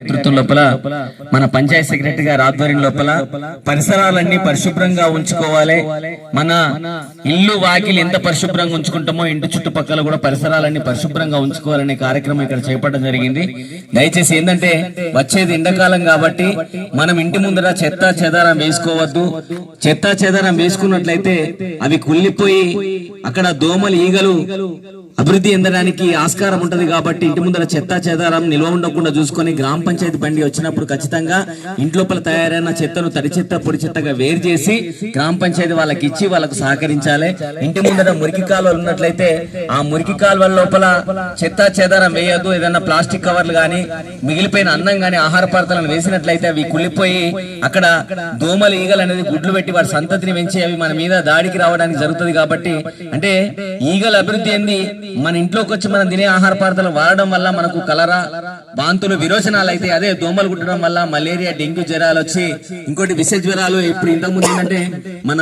నేతృత్వం లోపల మన పంచాయత్ సెక్రటరీ గారి ఆధ్వర్యం లోపల పరిసరాలన్నీ పరిశుభ్రంగా ఉంచుకోవాలి. మన ఇల్లు వాకిలు ఎంత పరిశుభ్రంగా ఉంచుకుంటామో ఇంటి చుట్టుపక్కల కూడా పరిసరాలన్నీ పరిశుభ్రంగా ఉంచుకోవాలనే కార్యక్రమం ఇక్కడ చేపట్టడం జరిగింది. దయచేసి ఏంటంటే వచ్చేది ఎండాకాలం కాబట్టి మనం ఇంటి ముందర చెత్త చెదారం వేసుకోవద్దు. చెత్త చెదారం వేసుకున్నట్లయితే అవి కుళ్ళిపోయి అక్కడ దోమలు ఈగలు అభివృద్ధి చెందడానికి ఆస్కారం ఉంటది. కాబట్టి ఇంటి ముందర చెత్త చెదారం నిల్వ ఉండకుండా చూసుకొని గ్రామ పంచాయతీ బండి వచ్చినప్పుడు ఖచ్చితంగా ఇంట్లోపల తయారైన చెత్తను తడి చెత్త పొడి చెత్తగా వేరు చేసి గ్రామ పంచాయతీ వాళ్ళకి ఇచ్చి వాళ్ళకు సహకరించాలి. ఇంటి ముందర మురికి కాలువలు ఉన్నట్లయితే ఆ మురికి కాలువల లోపల చెత్త చెదారం వేయద్దు. ఏదైనా ప్లాస్టిక్ కవర్లు గాని మిగిలిపోయిన అన్నం గాని ఆహార పదార్థాలను వేసినట్లయితే అవి కుళ్ళిపోయి అక్కడ దోమలు ఈగలు అనేది గుడ్లు పెట్టి వాడి సంతతిని పెంచి అవి మన మీద దాడికి రావడానికి జరుగుతుంది. కాబట్టి అంటే ఈగల అభివృద్ధి ఏంది, మన ఇంట్లోకి వచ్చి మనం తినే ఆహార పదార్థాలు వాడడం వల్ల మనకు కలరా వాంతులు విరోచనాలు అయితే, అదే దోమలు కుట్టడం వల్ల మలేరియా డెంగ్యూ జ్వరాలు వచ్చి ఇంకోటి విష జ్వరాలు. ఇప్పుడు ఇంతకుముందు ఏంటంటే మన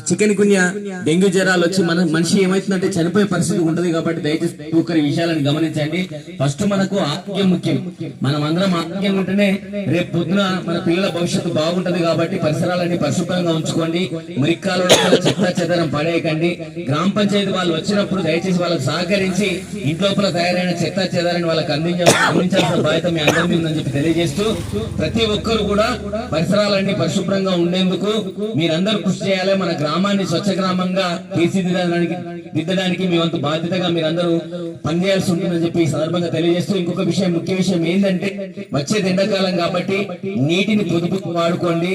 చికెన్ గున్యా డెంగ్యూ జ్వరాలు వచ్చి మన మనిషి ఏమైతుందంటే చనిపోయే పరిస్థితి ఉంటది. కాబట్టి దయచేసి ఒకరి విషయాలను గమనించండి. ఫస్ట్ మనకు ఆరోగ్యం ముఖ్యం. మనం అందరం ఆరోగ్యంగా ఉంటేనే రేపు పొద్దున మన పిల్లల భవిష్యత్తు బాగుంటది. కాబట్టి పరిసరాలన్నీ పరిశుభ్రంగా ఉంచుకోండి. మురికాలలో చెత్త చెదరం పడేయకండి. గ్రామ పంచాయతీ వాళ్ళు వచ్చినప్పుడు దయచేసి వాళ్ళకి సహకరించి ఇంట్లోపల తయారైన చెత్త చెదారాన్ని వాళ్ళకి అందించాల్సిన బాధ్యత మీ అందరి మీద ఉందని చెప్పి తెలియజేస్తూ ప్రతి ఒక్కరు కూడా పరిసరాలన్నీ పరిశుభ్రంగా ఉండేందుకు మీరందరూ కృషి చేయాలి. మన గ్రామాన్ని స్వచ్ఛ గ్రామంగా తీర్చిదిద్దడానికి మీ వంతు బాధ్యతగా మీరందరూ పనిచేయాల్సి ఉంటుందని చెప్పి ఈ సందర్భంగా తెలియజేస్తూ ఇంకొక విషయం, ముఖ్య విషయం ఏంటంటే వచ్చేది ఎండాకాలం కాబట్టి నీటిని పొదుపు వాడుకోండి.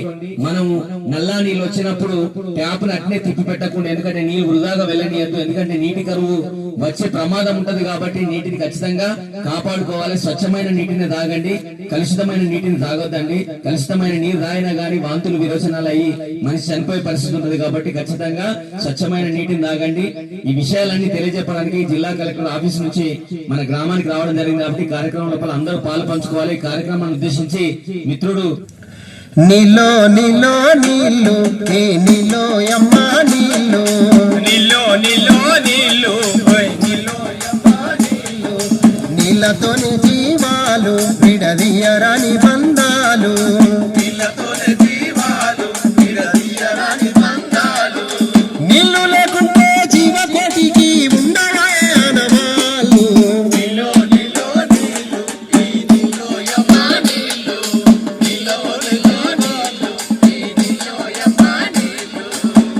మనం నల్లా నీళ్ళు వచ్చినప్పుడు ట్యాప్ ను అట్నే తిప్పి పెట్టకుండా, ఎందుకంటే నీళ్ళు వృధాగా వెళ్ళనియద్దు. ఎందుకంటే నీటి కరువు వచ్చే ప్రమాదం ఉంటది. కాబట్టి నీటిని ఖచ్చితంగా కాపాడుకోవాలి. స్వచ్ఛమైన నీటిని తాగండి, కలుషితమైన నీటిని తాగొద్దండి. కలుషితమైన నీరు తాగినా గానీ వాంతులు విరోచనాలు అయ్యి మనిషి చనిపోయే పరిస్థితి ఉంటది. కాబట్టి ఖచ్చితంగా స్వచ్ఛమైన నీటిని తాగండి. ఈ విషయాలన్నీ తెలియజెప్పడానికి జిల్లా కలెక్టర్ ఆఫీస్ నుంచి మన గ్రామానికి రావడం జరిగింది. కాబట్టి కార్యక్రమం లోపల అందరూ పాలు పంచుకోవాలి. ఈ కార్యక్రమాన్ని ఉద్దేశించి మిత్రుడు నీలో నీలో నీళ్ళు నీలో అమ్మా నీళ్ళు నీలో నీలో నీళ్ళు నీళ్ళతోని జీవాలు విడదీయరాని బంధాలు నీళ్లు లేకుంటే జీవకోటికి ఉండవా ఆనవాళ్ళు.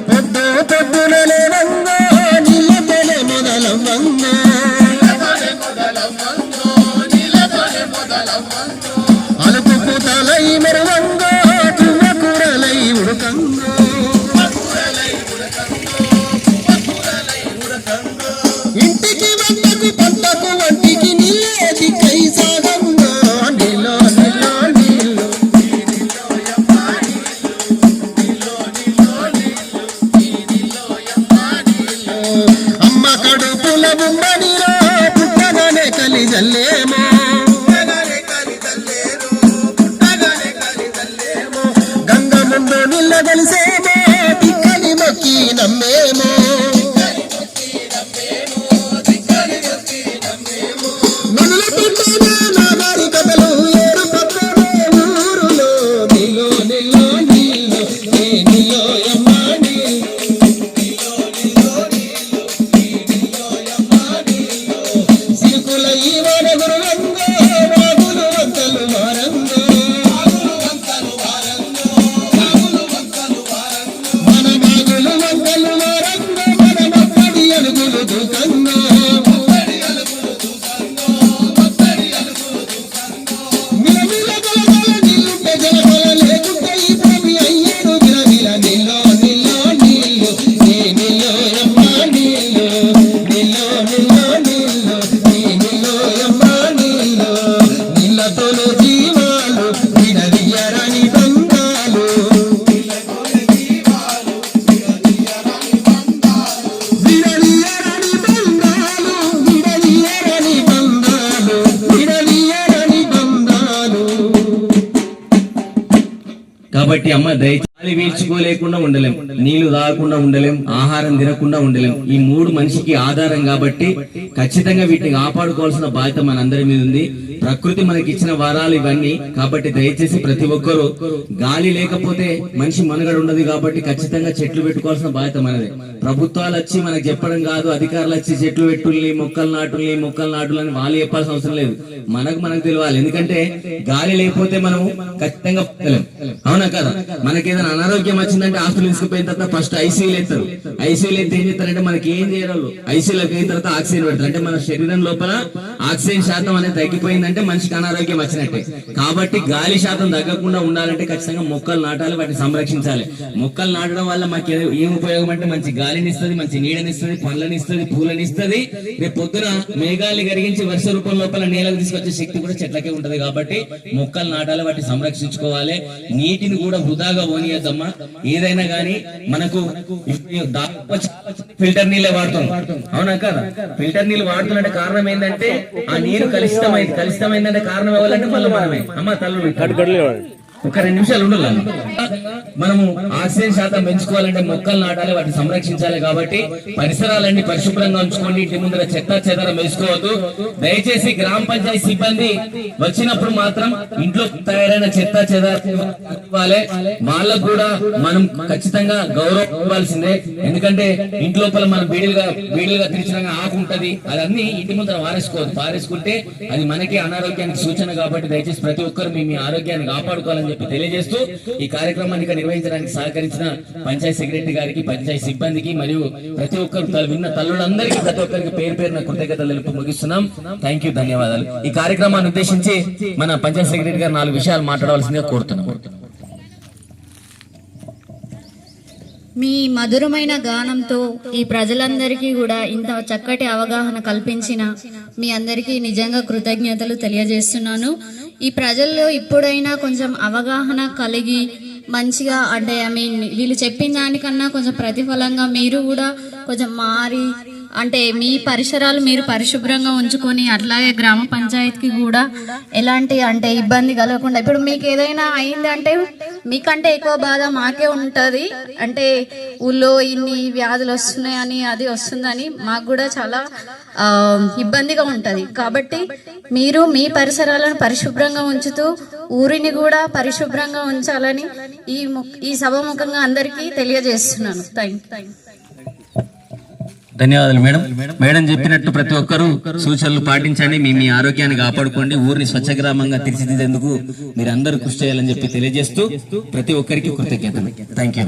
పొద్దు పొద్దున లేవంగో నీళ్ళతోనే మొదలవ్వంగో, అలుపు పూతలై మెరువంగో తువ్వ కూరలై ఉడకంగో, ఇంటికి వంటకు పంటకు వంటికి నీళ్ళే దిక్కై సాగంగో. నీలో నీలో నీళ్ళు అమ్మ కడుపుల బుమ్మనిలో పుట్టగానే కలిజల్లేమో, గంగ ముందు నిల్ల కలిసేమో పిక్కని మొక్కి నమ్మేమో, నలుల పుట్టగా నాగారి కథలు ఏరు పక్కనే ఊరులో. నీలో నీలో నీళ్ళు నీలో అమ్మా సిరుకుల ఈ వాడగురు రంగో వాగులు వంకలు వారంగో, మన బాగులు వంకలు వారంగో మన మక్కడి అలుగులు దూకంగో, మిలమిల గలగల నీళ్ళుంటే జలగల లేకుంటే ఈ భూమి అయ్యేడు విలవిల. నీలో నీలో నీళ్ళు నీలో అమ్మా నీళ్ళు నీలో నీలో నీళ్ళు నీలో అమ్మా నీళ్ళు నీళ్ళతోనే జీవాలు విడదీయరాని బంధాలు విడదీయరాని బంధాలు విడదీయరాని బంధాలు విడదీయరాని బంధాలు. కాబట్టి అమ్మ దయచేసి గాలి పీల్చుకోలేకుండా ఉండలేం, నీళ్లు తాగకుండా ఉండలేం, ఆహారం తినకుండా ఉండలేం. ఈ మూడు మనిషికి ఆధారం. కాబట్టి ఖచ్చితంగా వీటిని కాపాడుకోవాల్సిన బాధ్యత మనందరి మీద ఉంది. ప్రకృతి మనకి ఇచ్చిన వరాలు ఇవన్నీ. కాబట్టి దయచేసి ప్రతి ఒక్కరూ, గాలి లేకపోతే మనిషి మనుగడ ఉండదు. కాబట్టి ఖచ్చితంగా చెట్లు పెట్టుకోవాల్సిన బాధ్యత మనదే. ప్రభుత్వాలు వచ్చి మనకు చెప్పడం కాదు, అధికారులు వచ్చి చెట్లు పెట్టుల్ని, మొక్కలు నాటుల్ని వాళ్ళు చెప్పాల్సిన అవసరం లేదు. మనకు తెలియాలి. ఎందుకంటే గాలి లేకపోతే మనం ఖచ్చితంగా బతకలేం. అవునా కదా? మనకి ఏదైనా అనారోగ్యం వచ్చిందంటే హాస్పిటల్ తీసుకుపోయిన తర్వాత ఫస్ట్ ఐసీయూలు ఎత్తారు. ఐసీయూలు ఎత్తే ఏం చేస్తారంటే మనకి ఏం చేయాలి, ఐసీయూలోకి అయిన తర్వాత ఆక్సిజన్ పెడతారు. అంటే మన శరీరం లోపల ఆక్సిజన్ శాతం అనేది తగ్గిపోయిందంటే మనిషికి అనారోగ్యం వచ్చినట్టే. కాబట్టి గాలి శాతం తగ్గకుండా ఉండాలంటే ఖచ్చితంగా మొక్కలు నాటాలి, వాటిని సంరక్షించాలి. మొక్కలు నాటడం వల్ల మాకు ఏం ఉపయోగం అంటే మంచి గాలిని ఇస్తుంది, మంచి నీడనిస్తుంది, పండ్లని ఇస్తుంది, పూలని ఇస్తుంది. రేపు పొద్దున మేఘాలు కరిగించి వర్ష రూపం లోపల నేలకు తీసుకొచ్చే శక్తి కూడా చెట్లకే ఉంటది. కాబట్టి మొక్కలు నాటాలి, వాటిని సంరక్షించుకోవాలి. నీటిని కూడా వృధాగా పోనీయద్దమ్మా. ఏదైనా గానీ మనకు ఫిల్టర్ నీళ్ళే వాడుతాం. అవునా కదా? ఫిల్టర్ నీళ్ళు వాడుతున్నట్టు కారణం ఏంటంటే ఆ నీరు కలుషితమైందంటే కారణం ఎవరంటే మళ్ళీ మనమే. అమ్మ తల్లు ఒక 2 నిమిషాలు ఉండాలి. మనము ఆక్సిజన్ శాతం పెంచుకోవాలంటే మొక్కలు నాటాలి, వాటిని సంరక్షించాలి. కాబట్టి పరిసరాలన్నీ పరిశుభ్రంగా ఉంచుకోండి. ఇంటి ముందర చెత్త చెదరం వేసుకోవద్దు. దయచేసి గ్రామ పంచాయతీ సిబ్బంది వచ్చినప్పుడు మాత్రం ఇంట్లో తయారైన చెత్త చెదరం ఇవ్వాలి. వాళ్ళకు కూడా మనం ఖచ్చితంగా గౌరవం ఇవ్వాల్సిందే. ఎందుకంటే ఇంట్లోపల మనం బీడీలుగా తెరిచిన ఆకు ఉంటది, అదన్నీ ఇంటి ముందర పారేసుకుంటే అది మనకి అనారోగ్యానికి సూచన. కాబట్టి దయచేసి ప్రతి ఒక్కరు మీ ఆరోగ్యాన్ని కాపాడుకోవాలని చెప్పి తెలియజేస్తూ ఈ కార్యక్రమాన్ని నిర్వహించడానికి సహకరించిన పంచాయతీ సెక్రటరీ గారికి, పంచాయతీ సిబ్బందికి మరియు ప్రతి ఒక్కరు విన్న తల్లులందరికీ ప్రతి ఒక్కరికి పేరు పేరున కృతజ్ఞతలు తెలుపు ముగిస్తున్నాం. థ్యాంక్ యూ, ధన్యవాదాలు. ఈ కార్యక్రమాన్ని ఉద్దేశించి మన పంచాయతీ సెక్రటరీ గారు 4 విషయాలు మాట్లాడవలసిందిగా కోరుతున్నాం. మీ మధురమైన గానంతో ఈ ప్రజలందరికీ కూడా ఇంత చక్కటి అవగాహన కల్పించిన మీ అందరికీ నిజంగా కృతజ్ఞతలు తెలియజేస్తున్నాను. ఈ ప్రజల్లో ఇప్పుడైనా కొంచెం అవగాహన కలిగి మంచిగా, అంటే వీళ్ళు చెప్పిన దానికన్నా కొంచెం ప్రతిఫలంగా మీరు కూడా కొంచెం మారి, అంటే మీ పరిసరాలు మీరు పరిశుభ్రంగా ఉంచుకొని, అట్లాగే గ్రామ పంచాయతీకి కూడా ఎలాంటి ఇబ్బంది కలగకుండా. ఇప్పుడు మీకు ఏదైనా అయిందంటే మీకంటే ఎక్కువ బాధ మాకే ఉంటుంది. అంటే ఊళ్ళో ఇన్ని వ్యాధులు వస్తున్నాయని, అది వస్తుందని మాకు కూడా చాలా ఇబ్బందిగా ఉంటుంది. కాబట్టి మీరు మీ పరిసరాలను పరిశుభ్రంగా ఉంచుతూ ఊరిని కూడా పరిశుభ్రంగా ఉంచాలని ఈ సభాముఖంగా అందరికీ తెలియజేస్తున్నాను. Thank you. ధన్యవాదాలు మేడం చెప్పినట్టు ప్రతి ఒక్కరూ సూచనలు పాటించండి. మీ ఆరోగ్యాన్ని కాపాడుకోండి. ఊరిని స్వచ్ఛ గ్రామంగా తీర్చిదిద్దేందుకు మీరు అందరూ కృషి చేయాలని చెప్పి తెలియజేస్తూ ప్రతి ఒక్కరికి కృతజ్ఞతలు. Thank you.